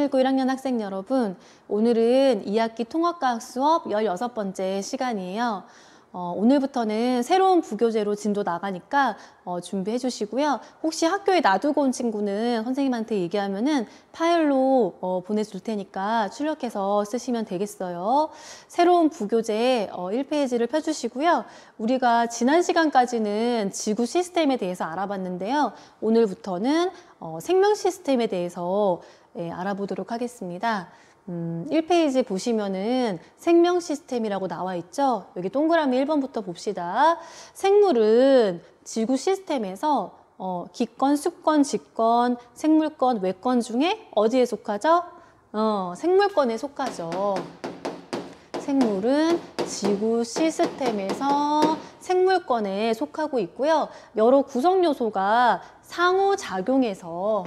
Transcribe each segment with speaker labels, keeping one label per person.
Speaker 1: 2019 1학년 학생 여러분, 오늘은 2학기 통합과학 수업 16번째 시간이에요. 오늘부터는 새로운 부교재로 진도 나가니까 준비해 주시고요. 혹시 학교에 놔두고 온 친구는 선생님한테 얘기하면은 파일로 보내줄 테니까 출력해서 쓰시면 되겠어요. 새로운 부교재 1페이지를 펴주시고요. 우리가 지난 시간까지는 지구 시스템에 대해서 알아봤는데요. 오늘부터는 생명 시스템에 대해서 알아보도록 하겠습니다. 1페이지 보시면은 생명 시스템이라고 나와 있죠. 여기 동그라미 1번부터 봅시다. 생물은 지구 시스템에서 기권, 수권, 직권, 생물권, 외권 중에 어디에 속하죠? 생물권에 속하죠. 생물은 지구 시스템에서 생물권에 속하고 있고요. 여러 구성 요소가 상호작용해서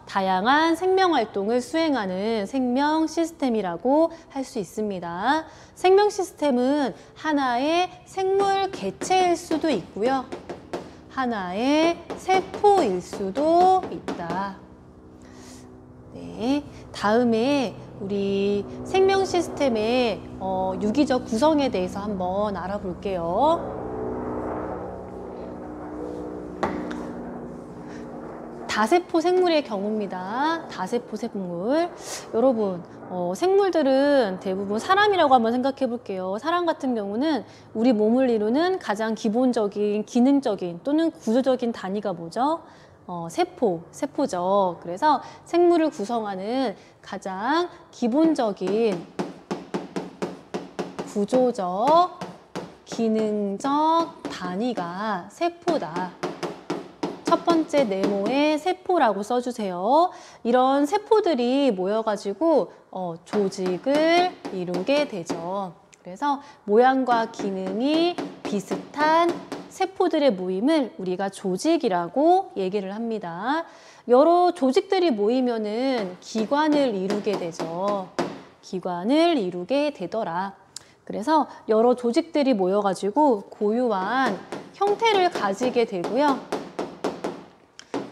Speaker 1: 다양한 생명 활동을 수행하는 생명 시스템이라고 할 수 있습니다. 생명 시스템은 하나의 생물 개체일 수도 있고요. 하나의 세포일 수도 있다. 네, 다음에 우리 생명 시스템의 유기적 구성에 대해서 한번 알아볼게요. 다세포 생물의 경우입니다. 다세포 생물. 여러분, 생물들은 대부분 사람이라고 한번 생각해 볼게요. 사람 같은 경우는 우리 몸을 이루는 가장 기본적인 기능적인 또는 구조적인 단위가 뭐죠? 세포죠. 그래서 생물을 구성하는 가장 기본적인 구조적, 기능적 단위가 세포다. 첫 번째 네모에 세포라고 써주세요. 이런 세포들이 모여가지고 조직을 이루게 되죠. 그래서 모양과 기능이 비슷한 세포들의 모임을 우리가 조직이라고 얘기를 합니다. 여러 조직들이 모이면은 기관을 이루게 되죠. 기관을 이루게 되더라. 그래서 여러 조직들이 모여가지고 고유한 형태를 가지게 되고요.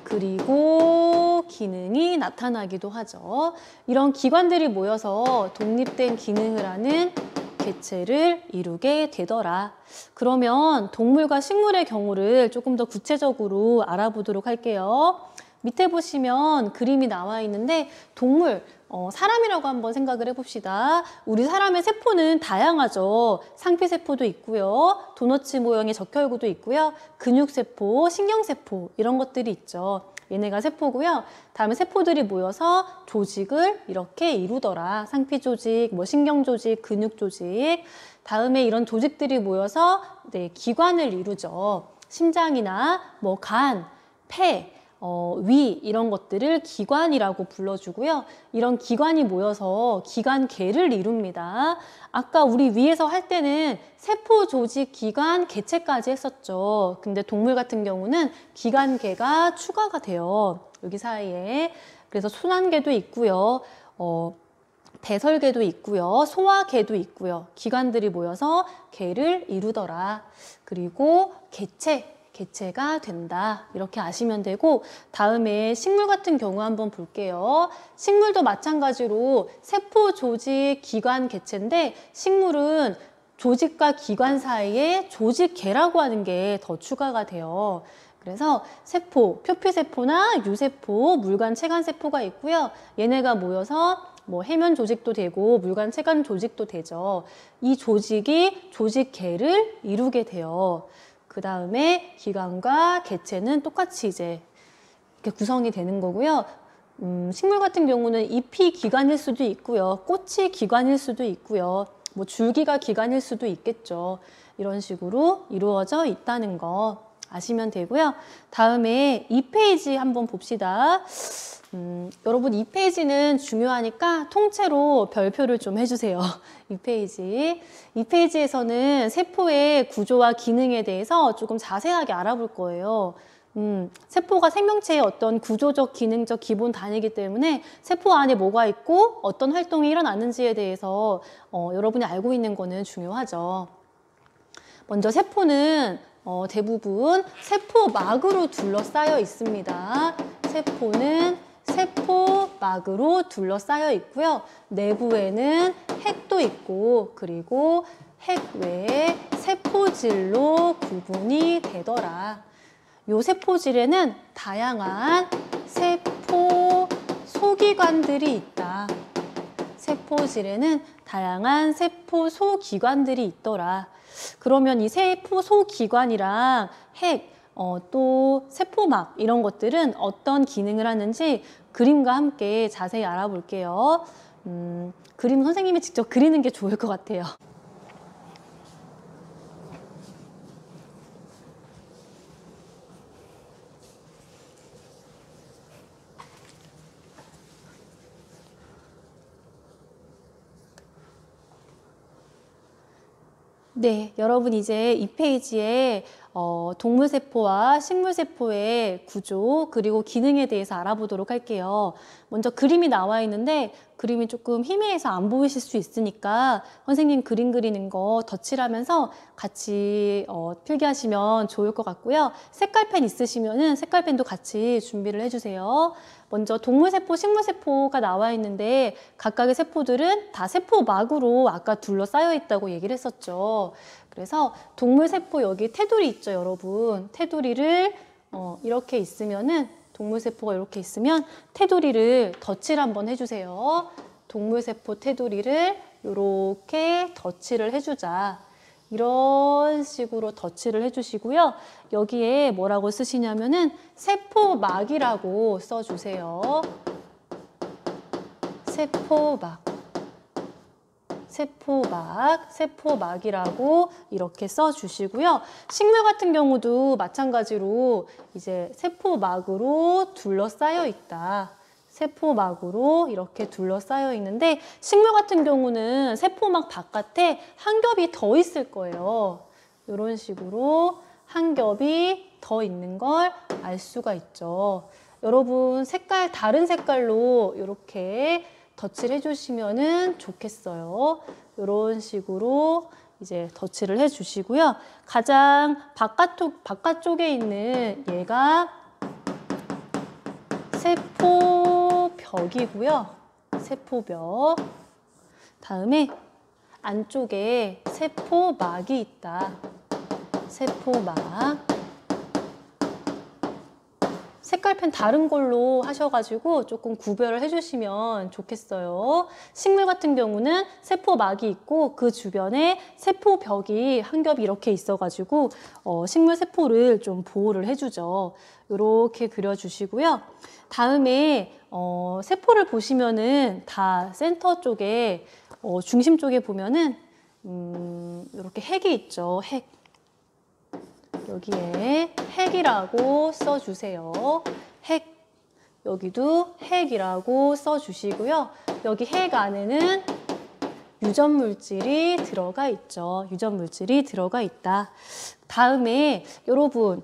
Speaker 1: 그리고 기능이 나타나기도 하죠. 이런 기관들이 모여서 독립된 기능을 하는 개체를 이루게 되더라. 그러면 동물과 식물의 경우를 조금 더 구체적으로 알아보도록 할게요. 밑에 보시면 그림이 나와 있는데 동물, 사람이라고 한번 생각을 해봅시다. 우리 사람의 세포는 다양하죠. 상피세포도 있고요. 도너츠 모형의 적혈구도 있고요. 근육세포, 신경세포 이런 것들이 있죠. 얘네가 세포고요. 다음에 세포들이 모여서 조직을 이렇게 이루더라. 상피조직, 신경조직, 근육조직. 다음에 이런 조직들이 모여서 기관을 이루죠. 심장이나 간, 폐, 위 이런 것들을 기관이라고 불러주고요. 이런 기관이 모여서 기관계를 이룹니다. 아까 우리 위에서 할 때는 세포, 조직, 기관, 개체까지 했었죠. 근데 동물 같은 경우는 기관계가 추가가 돼요. 여기 사이에. 그래서 순환계도 있고요. 배설계도 있고요. 소화계도 있고요. 기관들이 모여서 계를 이루더라. 그리고 개체가 된다. 이렇게 아시면 되고, 다음에 식물 같은 경우 한번 볼게요. 식물도 마찬가지로 세포, 조직, 기관, 개체인데 식물은 조직과 기관 사이에 조직계라고 하는 게 더 추가가 돼요. 그래서 세포, 표피세포나 유세포, 물관, 체관세포가 있고요. 얘네가 모여서 해면 조직도 되고 물관, 체관 조직도 되죠. 이 조직이 조직계를 이루게 돼요. 그 다음에 기관과 개체는 똑같이 이제 이렇게 구성이 되는 거고요. 식물 같은 경우는 잎이 기관일 수도 있고요. 꽃이 기관일 수도 있고요. 줄기가 기관일 수도 있겠죠. 이런 식으로 이루어져 있다는 거 아시면 되고요. 다음에 2페이지 한번 봅시다. 여러분 2페이지는 중요하니까 통째로 별표를 좀 해주세요. 2페이지에서는 세포의 구조와 기능에 대해서 조금 자세하게 알아볼 거예요. 세포가 생명체의 어떤 구조적, 기능적 기본 단위이기 때문에 세포 안에 뭐가 있고 어떤 활동이 일어나는지에 대해서 여러분이 알고 있는 거는 중요하죠. 먼저 세포는 대부분 세포막으로 둘러싸여 있습니다. 세포는 세포막으로 둘러싸여 있고요. 내부에는 핵도 있고 그리고 핵 외에 세포질로 구분이 되더라. 요 세포질에는 다양한 세포 소기관들이 있다. 세포질에는 다양한 세포 소기관들이 있더라. 그러면 이 세포 소기관이랑 핵, 또 세포막 이런 것들은 어떤 기능을 하는지 그림과 함께 자세히 알아볼게요. 그림 선생님이 직접 그리는 게 좋을 것 같아요. 네, 여러분 이제 이 페이지에 동물세포와 식물세포의 구조 그리고 기능에 대해서 알아보도록 할게요. 먼저 그림이 나와 있는데 그림이 조금 희미해서 안 보이실 수 있으니까 선생님 그림 그리는 거 덧칠하면서 같이 필기하시면 좋을 것 같고요. 색깔펜 있으시면은 색깔펜도 같이 준비를 해주세요. 먼저 동물세포, 식물세포가 나와 있는데 각각의 세포들은 다 세포막으로 아까 둘러싸여 있다고 얘기를 했었죠. 그래서 동물세포 여기 테두리 있죠, 여러분. 테두리를 이렇게 있으면은 동물세포가 이렇게 있으면 테두리를 덧칠 한번 해주세요. 동물세포 테두리를 이렇게 덧칠을 해주자. 이런 식으로 덧칠을 해주시고요. 여기에 뭐라고 쓰시냐면은 세포막이라고 써주세요. 세포막이라고 이렇게 써주시고요. 식물 같은 경우도 마찬가지로 이제 세포막으로 둘러싸여 있다. 세포막으로 이렇게 둘러싸여 있는데 식물 같은 경우는 세포막 바깥에 한 겹이 더 있을 거예요. 이런 식으로 한 겹이 더 있는 걸 알 수가 있죠. 여러분 다른 색깔로 이렇게 덧칠해 주시면은 좋겠어요. 이런 식으로 이제 덧칠을 해 주시고요. 가장 바깥쪽에 있는 얘가 세포벽이고요. 세포벽. 다음에 안쪽에 세포막이 있다. 세포막. 색깔펜 다른 걸로 하셔가지고 조금 구별을 해주시면 좋겠어요. 식물 같은 경우는 세포막이 있고 그 주변에 세포벽이 한 겹이 이렇게 있어가지고 식물 세포를 좀 보호를 해주죠. 이렇게 그려주시고요. 다음에 세포를 보시면은 다 센터 쪽에 중심 쪽에 보면은 이렇게 핵이 있죠. 핵. 여기에 핵이라고 써주세요. 핵. 여기도 핵이라고 써주시고요. 여기 핵 안에는 유전물질이 들어가 있죠. 유전물질이 들어가 있다. 다음에 여러분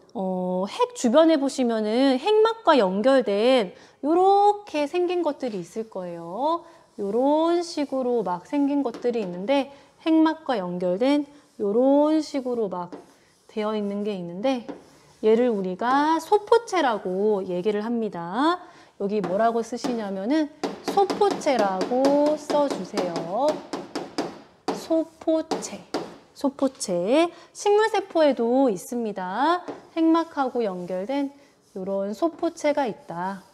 Speaker 1: 핵 주변에 보시면은 핵막과 연결된 이렇게 생긴 것들이 있을 거예요. 이런 식으로 막 생긴 것들이 있는데 핵막과 연결된 이런 식으로 막 되어 있는 게 있는데 얘를 우리가 소포체라고 얘기를 합니다. 여기 뭐라고 쓰시냐면은 소포체라고 써주세요. 소포체. 식물세포에도 있습니다. 핵막하고 연결된 이런 소포체가 있다.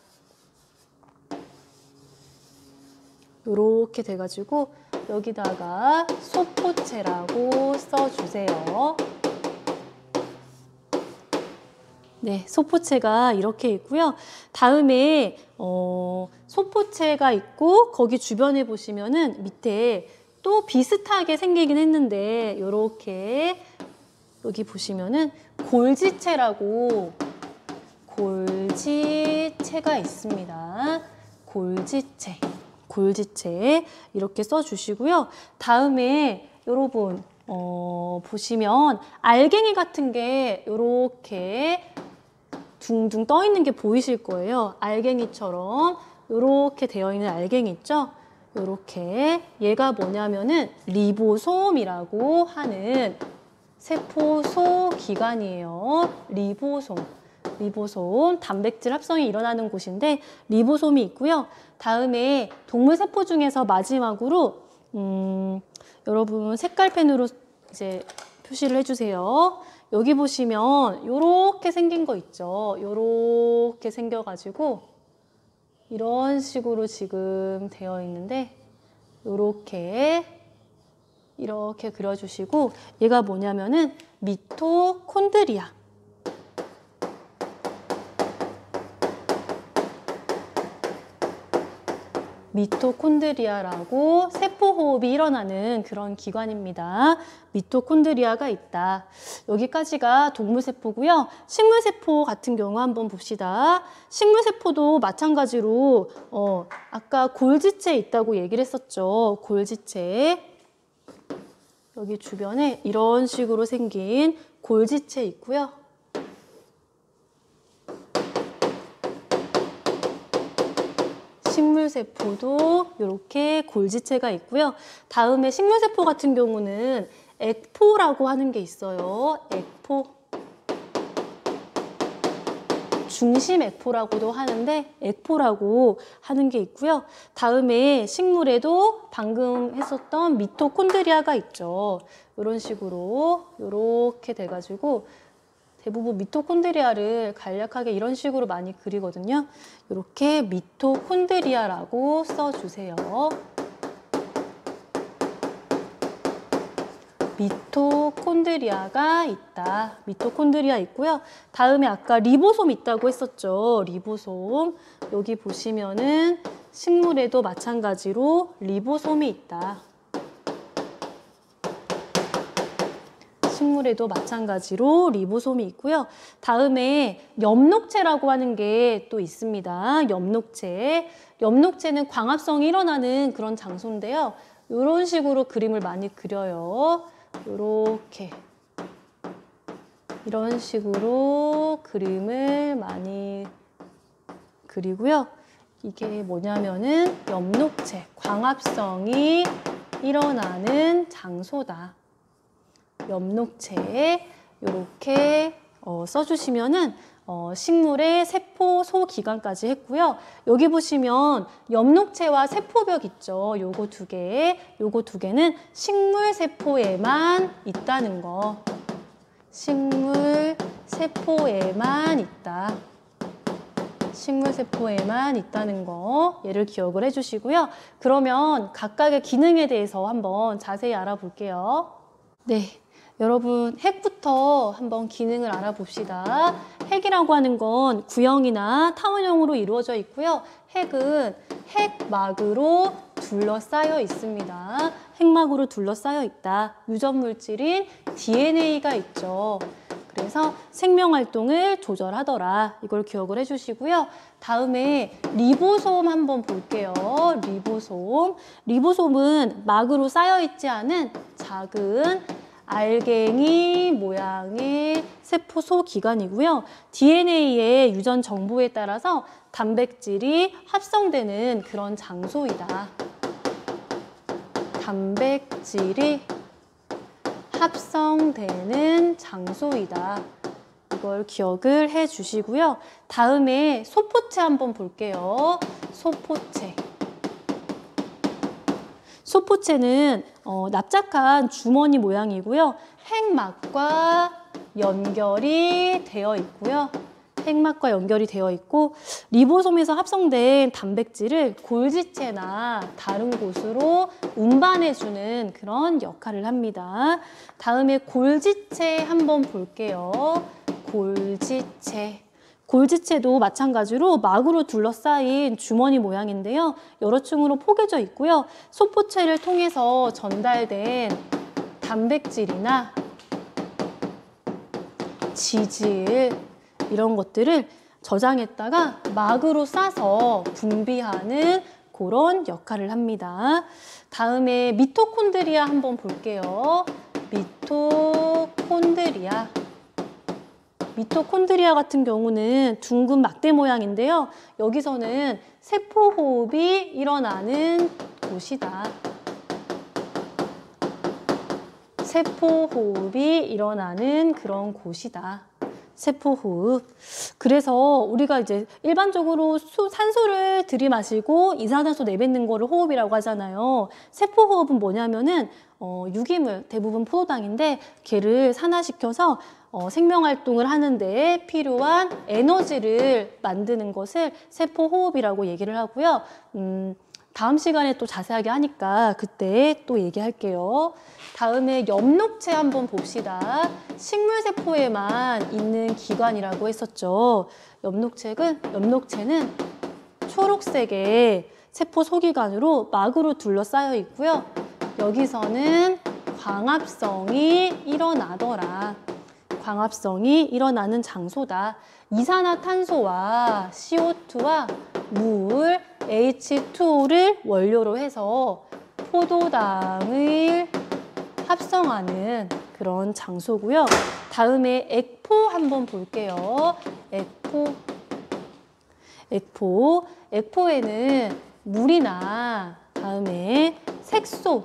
Speaker 1: 이렇게 돼가지고 여기다가 소포체라고 써주세요. 네, 소포체가 이렇게 있고요. 다음에 소포체가 있고 거기 주변에 보시면은 밑에 또 비슷하게 생기긴 했는데 이렇게 여기 보시면은 골지체가 있습니다. 골지체 이렇게 써주시고요. 다음에 여러분 보시면 알갱이 같은 게 이렇게 둥둥 떠 있는 게 보이실 거예요. 알갱이처럼 이렇게 되어 있는 알갱이 있죠? 이렇게 얘가 뭐냐면은 리보솜이라고 하는 세포소 기관이에요. 리보솜. 리보솜, 단백질 합성이 일어나는 곳인데 리보솜이 있고요. 다음에 동물 세포 중에서 마지막으로 여러분 색깔펜으로 이제 표시를 해주세요. 여기 보시면 요렇게 생긴 거 있죠. 요렇게 생겨가지고 이런 식으로 지금 되어 있는데 이렇게 그려주시고 얘가 뭐냐면은 미토콘드리아. 미토콘드리아라고 세포호흡이 일어나는 그런 기관입니다. 미토콘드리아가 있다. 여기까지가 동물세포고요. 식물세포 같은 경우 한번 봅시다. 식물세포도 마찬가지로 아까 골지체 있다고 얘기를 했었죠. 골지체. 여기 주변에 이런 식으로 생긴 골지체 있고요. 식물세포도 이렇게 골지체가 있고요. 다음에 식물세포 같은 경우는 액포라고 하는 게 있어요. 액포. 중심 액포라고도 하는데 액포라고 하는 게 있고요. 다음에 식물에도 방금 했었던 미토콘드리아가 있죠. 이런 식으로 이렇게 돼가지고 대부분 미토콘드리아를 간략하게 이런 식으로 많이 그리거든요. 이렇게 미토콘드리아라고 써주세요. 미토콘드리아가 있다. 미토콘드리아 있고요. 다음에 아까 리보솜 있다고 했었죠. 리보솜. 여기 보시면은 식물에도 마찬가지로 리보솜이 있다. 식물에도 마찬가지로 리보솜이 있고요. 다음에 엽록체라고 하는 게 또 있습니다. 엽록체. 엽록체는 광합성이 일어나는 그런 장소인데요. 이런 식으로 그림을 많이 그려요. 이렇게 이런 식으로 그림을 많이 그리고요. 이게 뭐냐면은 엽록체, 광합성이 일어나는 장소다. 엽록체 이렇게 써주시면은 식물의 세포 소기관까지 했고요. 여기 보시면 엽록체와 세포벽 있죠. 요거 두 개는 식물 세포에만 있다는 거. 식물 세포에만 있다. 식물 세포에만 있다는 거 얘를 기억을 해주시고요. 그러면 각각의 기능에 대해서 한번 자세히 알아볼게요. 네. 여러분 핵부터 한번 기능을 알아봅시다. 핵이라고 하는 건 구형이나 타원형으로 이루어져 있고요. 핵은 핵막으로 둘러싸여 있습니다. 핵막으로 둘러싸여 있다. 유전물질인 DNA가 있죠. 그래서 생명활동을 조절하더라. 이걸 기억을 해주시고요. 다음에 리보솜 한번 볼게요. 리보솜. 리보솜은 막으로 쌓여있지 않은 작은 알갱이 모양의 세포소 기관이고요. DNA의 유전 정보에 따라서 단백질이 합성되는 그런 장소이다. 단백질이 합성되는 장소이다. 이걸 기억을 해 주시고요. 다음에 소포체 한번 볼게요. 소포체. 소포체는 납작한 주머니 모양이고요. 핵막과 연결이 되어 있고요. 핵막과 연결이 되어 있고 리보솜에서 합성된 단백질을 골지체나 다른 곳으로 운반해주는 그런 역할을 합니다. 다음에 골지체 한번 볼게요. 골지체. 골지체도 마찬가지로 막으로 둘러싸인 주머니 모양인데요. 여러 층으로 포개져 있고요. 소포체를 통해서 전달된 단백질이나 지질 이런 것들을 저장했다가 막으로 싸서 분비하는 그런 역할을 합니다. 다음에 미토콘드리아 한번 볼게요. 미토콘드리아. 미토콘드리아 같은 경우는 둥근 막대 모양인데요. 여기서는 세포호흡이 일어나는 곳이다. 세포호흡이 일어나는 그런 곳이다. 세포호흡. 그래서 우리가 이제 일반적으로 산소를 들이마시고 이산화탄소 내뱉는 거를 호흡이라고 하잖아요. 세포호흡은 뭐냐면은 유기물, 대부분 포도당인데 걔를 산화시켜서 생명활동을 하는데 필요한 에너지를 만드는 것을 세포호흡이라고 얘기를 하고요. 다음 시간에 또 자세하게 하니까 그때 또 얘기할게요. 다음에 엽록체 한번 봅시다. 식물세포에만 있는 기관이라고 했었죠. 엽록체는 초록색의 세포 소기관으로 막으로 둘러싸여 있고요. 여기서는 광합성이 일어나더라. 광합성이 일어나는 장소다. 이산화탄소와 CO2와 물, H2O를 원료로 해서 포도당을 합성하는 그런 장소고요. 다음에 액포 한번 볼게요. 액포에는 물이나 다음에 색소,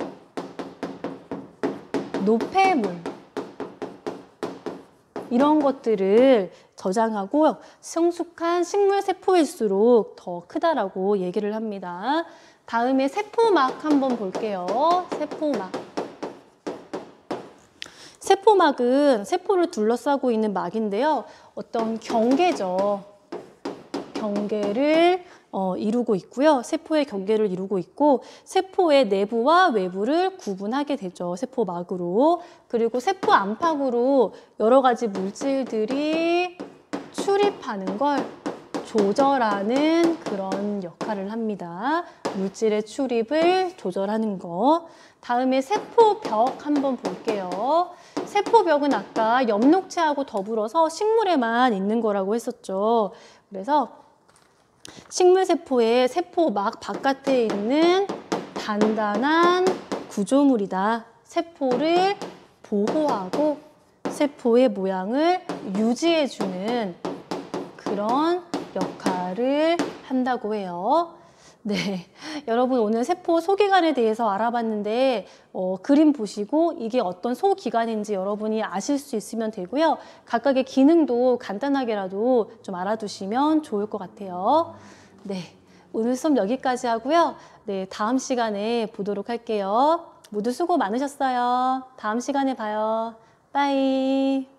Speaker 1: 노폐물 이런 것들을 저장하고 성숙한 식물세포일수록 더 크다라고 얘기를 합니다. 다음에 세포막 한번 볼게요. 세포막은 세포를 둘러싸고 있는 막인데요. 어떤 경계죠. 경계를 이루고 있고요. 세포의 경계를 이루고 있고 세포의 내부와 외부를 구분하게 되죠. 세포막으로. 그리고 세포 안팎으로 여러 가지 물질들이 출입하는 걸 조절하는 그런 역할을 합니다. 물질의 출입을 조절하는 거. 다음에 세포벽 한번 볼게요. 세포벽은 아까 엽록체하고 더불어서 식물에만 있는 거라고 했었죠. 그래서 식물세포의 세포막 바깥에 있는 단단한 구조물이다. 세포를 보호하고 세포의 모양을 유지해주는 그런 역할을 한다고 해요. 네, 여러분 오늘 세포 소기관에 대해서 알아봤는데 그림 보시고 이게 어떤 소기관인지 여러분이 아실 수 있으면 되고요. 각각의 기능도 간단하게라도 좀 알아두시면 좋을 것 같아요. 네, 오늘 수업 여기까지 하고요. 네, 다음 시간에 보도록 할게요. 모두 수고 많으셨어요. 다음 시간에 봐요. 빠이.